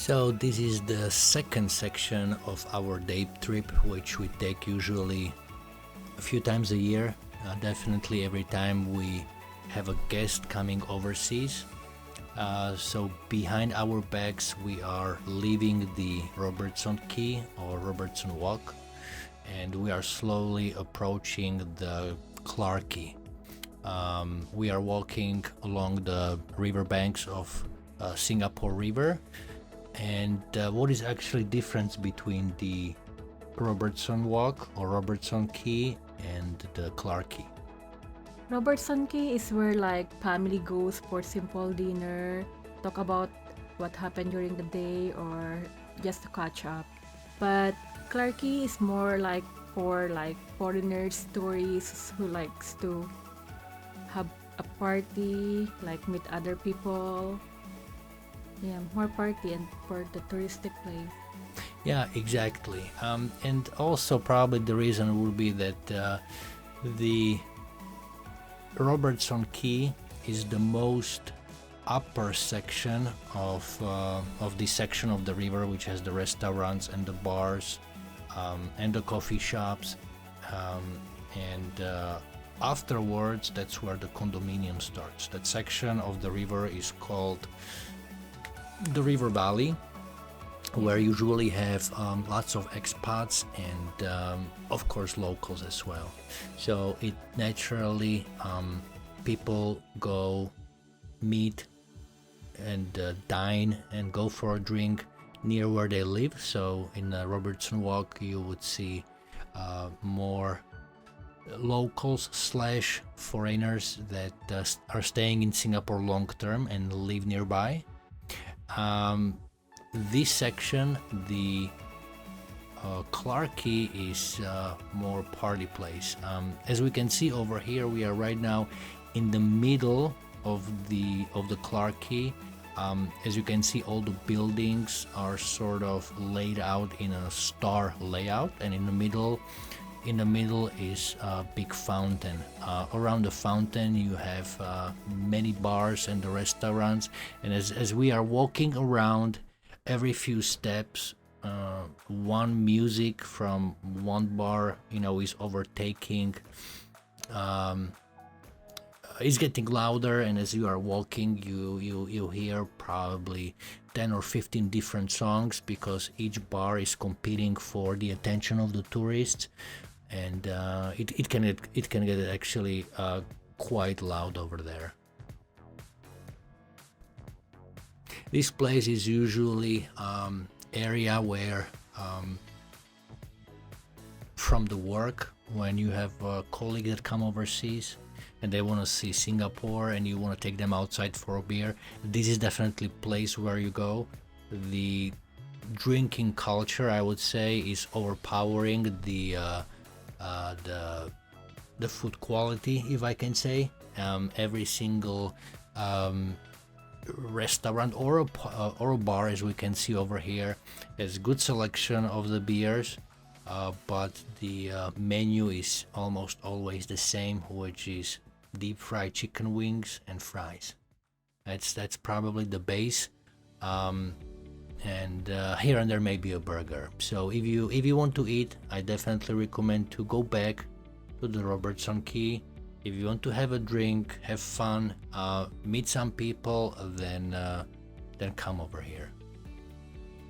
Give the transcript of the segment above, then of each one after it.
So this is the second section of our day trip, which we take usually a few times a year. Definitely every time we have a guest coming overseas. So behind our backs we are leaving the Robertson Quay or Robertson Walk, and we are slowly approaching the Clarke. We are walking along the riverbanks of Singapore River. And what is actually difference between the Robertson Walk or Robertson Quay and the Clarke? Robertson Quay is where like family goes for simple dinner, talk about what happened during the day or just to catch up. But Clarke is more like for like foreigners, tourists who likes to have a party, like meet other people. Yeah, more party and for the touristic place. Yeah, exactly. And also probably the reason would be that the Robertson Quay is the most upper section of this section of the river, which has the restaurants and the bars and the coffee shops, and afterwards that's where the condominium starts. That section of the river is called the River Valley, where usually have lots of expats and of course locals as well. So it naturally people go meet and dine and go for a drink near where they live. So in Robertson Walk you would see more locals slash foreigners that are staying in Singapore long term and live nearby. This section, the Clarke, is more party place. As we can see over here, we are right now in the middle of the Clarke. As you can see, all the buildings are sort of laid out in a star layout, and in the middle is a big fountain. Around the fountain you have many bars and the restaurants, and as we are walking around, every few steps one music from one bar is overtaking, is getting louder, and as you are walking you hear probably 10 or 15 different songs, because each bar is competing for the attention of the tourists, and it can get actually quite loud over there. This place is usually area where from the work, when you have a colleague that come overseas and they want to see Singapore and you want to take them outside for a beer, this is definitely a place where you go. The drinking culture, I would say, is overpowering the food quality, if I can say. Every single restaurant or a bar, as we can see over here, has good selection of the beers, but the menu is almost always the same, which is deep fried chicken wings and fries. That's probably the base, and here and there maybe a burger. So if you want to eat, I definitely recommend to go back to the Robertson Quay. If you want to have a drink, have fun, meet some people, then come over here.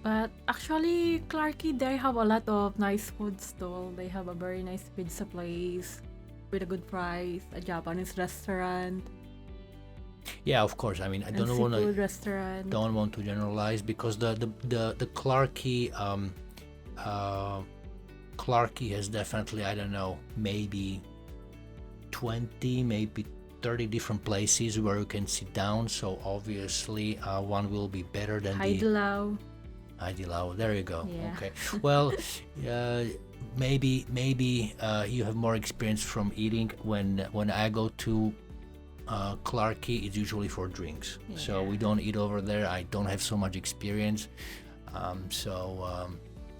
But actually, Clarke, they have a lot of nice food stall. They have a very nice pizza place with a good price, a Japanese restaurant. Yeah, of course. I mean, I don't want to generalize, because the Clarke Clarke has definitely, I don't know, maybe 20, maybe 30 different places where you can sit down. So obviously one will be better than Haidilao. There you go. Yeah. Okay. Well, maybe you have more experience from eating. When I go to Clarke, it's usually for drinks. Yeah. So we don't eat over there. I don't have so much experience.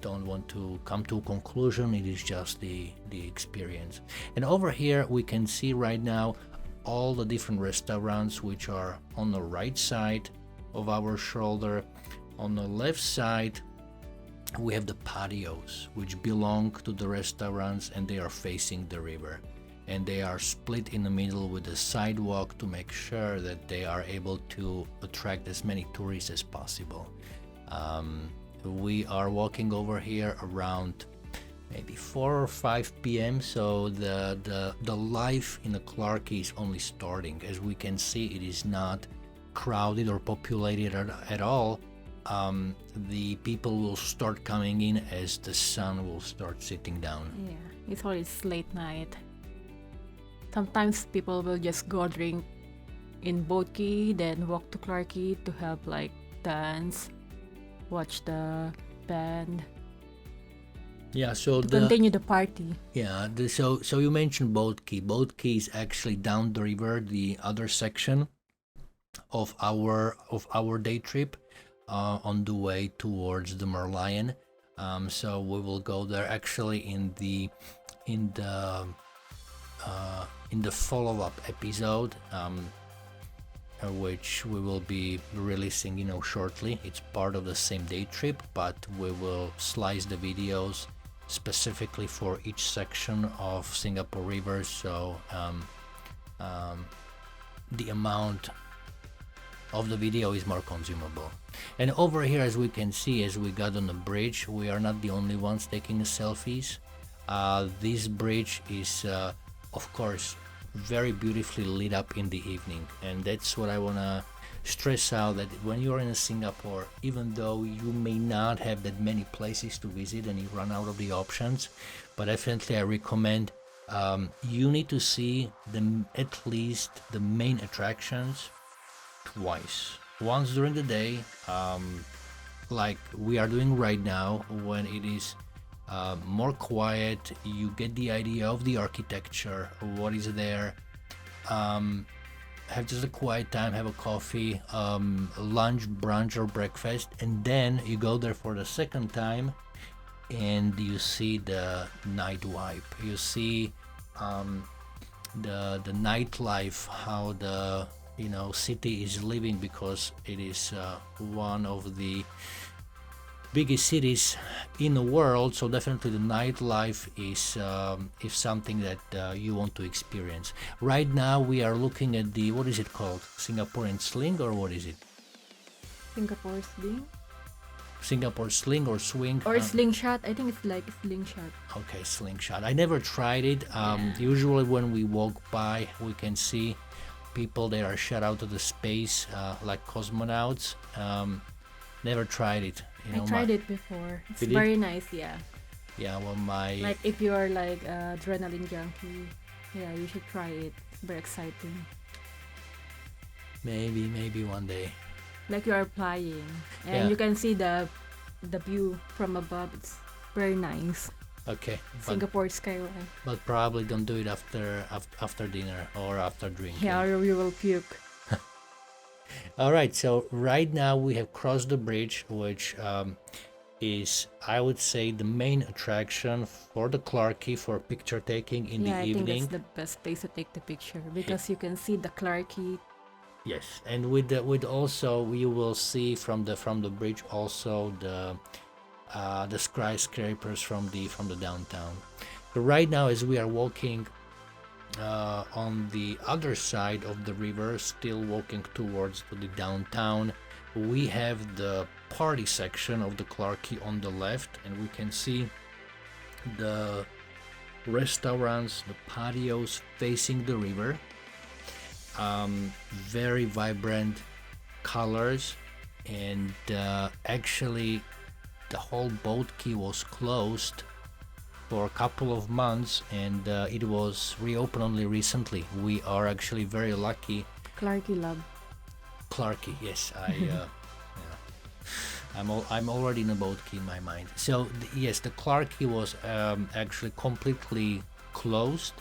Don't want to come to a conclusion. It is just the experience. And over here we can see right now all the different restaurants which are on the right side of our shoulder. On the left side, we have the patios, which belong to the restaurants, and they are facing the river. And they are split in the middle with a sidewalk to make sure that they are able to attract as many tourists as possible. We are walking over here around maybe 4 or 5 p.m. So the life in the Clarke is only starting. As we can see, it is not crowded or populated at all. The people will start coming in as the sun will start sitting down. Yeah, it's always late night. Sometimes people will just go drink in boat Quay, then walk to Clarke to help like dance, watch the band, Yeah, so to continue the party. so you mentioned Boat Quay. Boat Quay is actually down the river, the other section of our day trip, on the way towards the Merlion. So we will go there actually in the follow-up episode, which we will be releasing, shortly. It's part of the same day trip, but we will slice the videos specifically for each section of Singapore River, so the amount of the video is more consumable. And over here, as we can see, as we got on the bridge, we are not the only ones taking selfies. This bridge is of course very beautifully lit up in the evening, and that's what I want to stress out, that when you're in Singapore, even though you may not have that many places to visit and you run out of the options, but definitely I recommend you need to see at least the main attractions twice. Once during the day, like we are doing right now, when it is more quiet, you get the idea of the architecture, what is there. Have just a quiet time, have a coffee, lunch, brunch, or breakfast, and then you go there for the second time and you see the night vibe. You see the nightlife, how the city is living, because it is one of the biggest cities in the world. So definitely the nightlife is something that you want to experience. Right now we are looking at the, what is it called, Singaporean sling, or what is it? Singapore sling? Singapore sling or swing? Or slingshot. I think it's like slingshot. Okay, slingshot. I never tried it. Usually when we walk by, we can see people that are shot out of the space, like cosmonauts. Never tried it. I tried it before. It's very nice, yeah. Yeah, well, like if you are like adrenaline junkie, yeah, you should try it. It's very exciting. Maybe one day. Like you are flying, and you can see the view from above. It's very nice. Okay. Singapore skyline. But probably don't do it after dinner or after drinking. Yeah, or you will puke. All right, so right now we have crossed the bridge, which is, I would say, the main attraction for the Clarke for picture taking in the evening. I think that's the best place to take the picture, because you can see the Clarke. Yes, and with also you will see from the bridge also the skyscrapers from the downtown. So right now, as we are walking on the other side of the river, still walking towards the downtown, we have the party section of the Clarke on the left, and we can see the restaurants, the patios facing the river. Very vibrant colors, and actually the whole Boat Quay was closed for a couple of months, and it was reopened only recently. We are actually very lucky. Clarke love. Clarke, yes. I'm already in a Boat Quay in my mind. So yes, the Clarke was actually completely closed,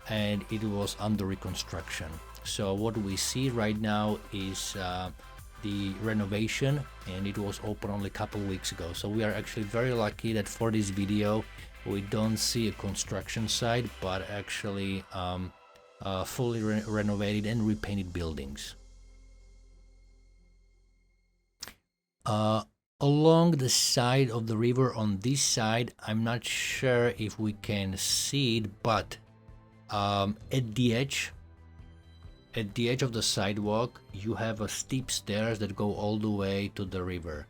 and it was under reconstruction. So what we see right now is the renovation, and it was open only a couple weeks ago. So we are actually very lucky that for this video we don't see a construction site, but actually fully renovated and repainted buildings. along the side of the river on this side, I'm not sure if we can see it, but at the edge of the sidewalk, you have a steep stairs that go all the way to the river.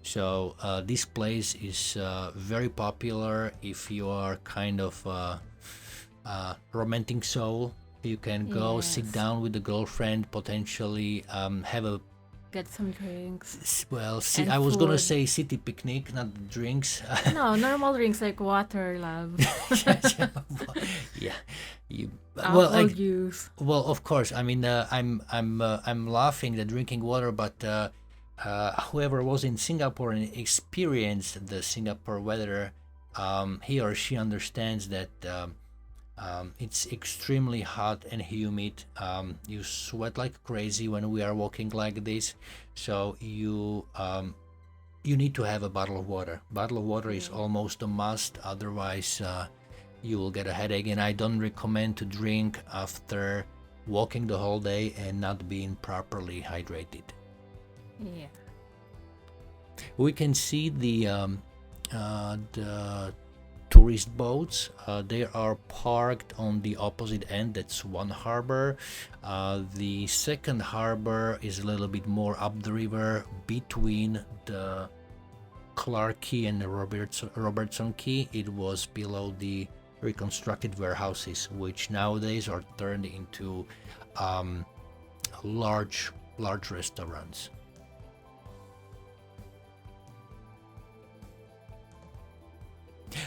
So this place is very popular if you are kind of romantic soul. You can go sit Yes. down with the girlfriend, potentially have a Get some drinks well. and I was gonna food. say city picnic, not drinks. No, normal drinks like water, love. Yeah, you well, Apple juice. well, of course. I mean, I'm laughing at drinking water, but whoever was in Singapore and experienced the Singapore weather, he or she understands that it's extremely hot and humid. You sweat like crazy when we are walking like this, so you need to have a bottle of water. Bottle of water is almost a must, otherwise you will get a headache, and I don't recommend to drink after walking the whole day and not being properly hydrated. Yeah. We can see the tourist boats. They are parked on the opposite end. That's one harbor. The second harbor is a little bit more up the river between the Clarke and the Robertson Quay. It was below the reconstructed warehouses, which nowadays are turned into large restaurants.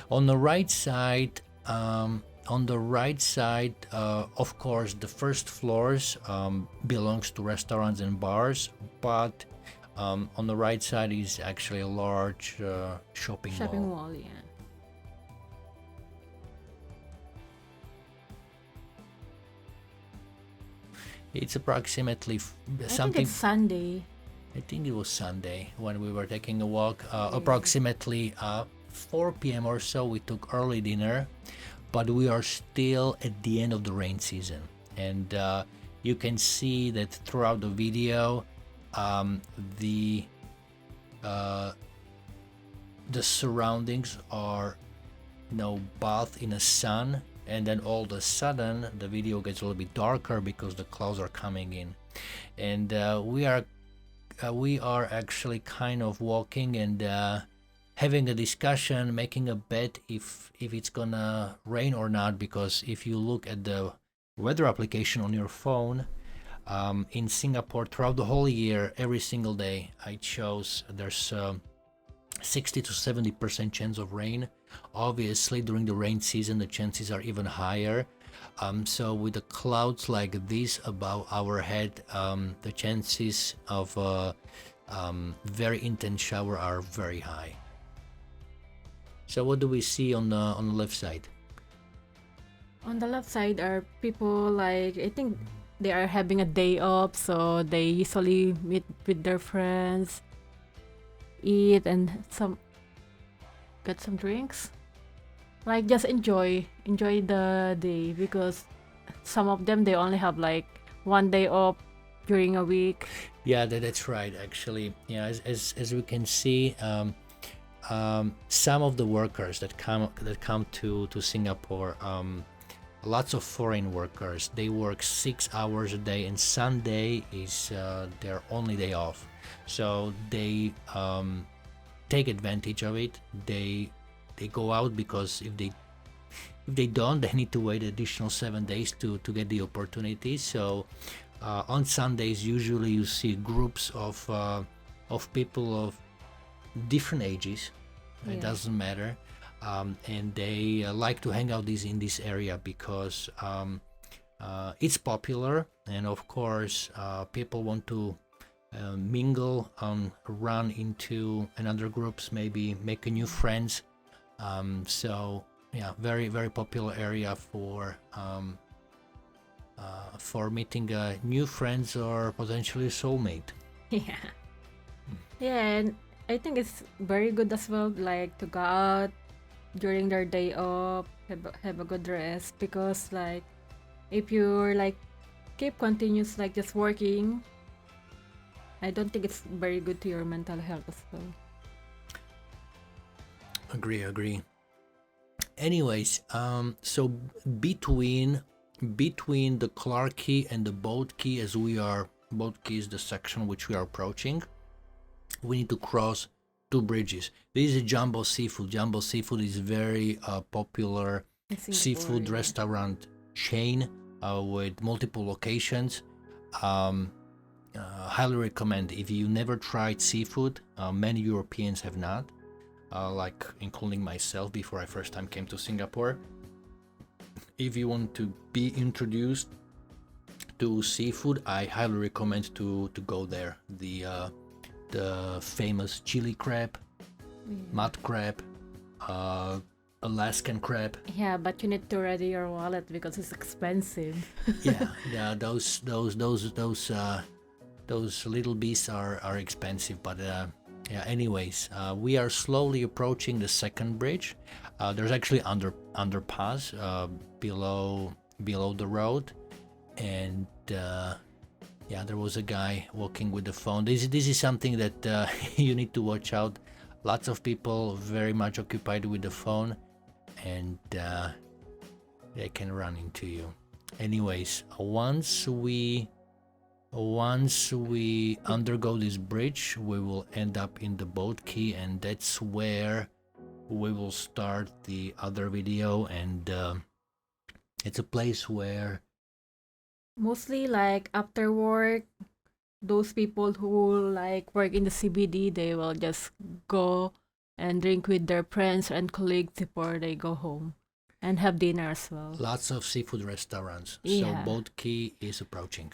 On the right side, of course, the first floors belongs to restaurants and bars, but on the right side is actually a large shopping Shopping mall. mall, yeah. It's approximately I think something. it's Sunday. I think it was Sunday when we were taking a walk. Approximately 4 p.m. or so, we took early dinner, but we are still at the end of the rain season, and you can see that throughout the video, the surroundings are, bathed in a sun, and then all of a sudden the video gets a little bit darker because the clouds are coming in, and we are actually kind of walking and having a discussion, making a bet if it's gonna rain or not, because if you look at the weather application on your phone, in Singapore throughout the whole year, every single day it shows there's 60 to 70% chance of rain. Obviously during the rain season the chances are even higher. So with the clouds like this above our head, the chances of very intense shower are very high. So what do we see on the left side? On the left side are people like, I think they are having a day off, so they usually meet with their friends, eat and get some drinks. Like just enjoy the day, because some of them they only have like one day off during a week. Yeah, that's right. Actually, yeah, as we can see, some of the workers that come to Singapore, lots of foreign workers, they work 6 hours a day, and Sunday is their only day off. So they take advantage of it. They go out, because if they don't, they need to wait additional 7 days to get the opportunity. So on Sundays usually you see groups of people of different ages. It doesn't matter, and they like to hang out in this area because it's popular, and of course people want to mingle, run into another groups, maybe make a new friends. So yeah, very very popular area for meeting new friends or potentially soulmate. Yeah. Yeah, and I think it's very good as well, like to go out during their day off, have a good rest, because like if you're like keep continuous like just working, I don't think it's very good to your mental health as well. Agree. Anyways, so between the Clarke Quay and the boat quay, as we are, boat quay is the section which we are approaching, we need to cross two bridges. This is a Jumbo Seafood. Jumbo Seafood is very popular seafood restaurant chain with multiple locations. Highly recommend. If you never tried seafood, many Europeans have not, like including myself before I first time came to Singapore. If you want to be introduced to seafood, I highly recommend to go there. The famous chili crab, mud crab, Alaskan crab. Yeah, but you need to ready your wallet because it's expensive. yeah, those little beasts are expensive, but yeah. Anyways, we are slowly approaching the second bridge. There's actually underpass below the road, and yeah, there was a guy walking with the phone. This is something that you need to watch out. Lots of people very much occupied with the phone, and they can run into you. Anyways, once we undergo this bridge, we will end up in the boat quay, and that's where we will start the other video. And it's a place where Mostly like after work, those people who like work in the CBD, they will just go and drink with their friends and colleagues before they go home and have dinner as well. lots of seafood restaurants. Yeah. So boat quay is approaching.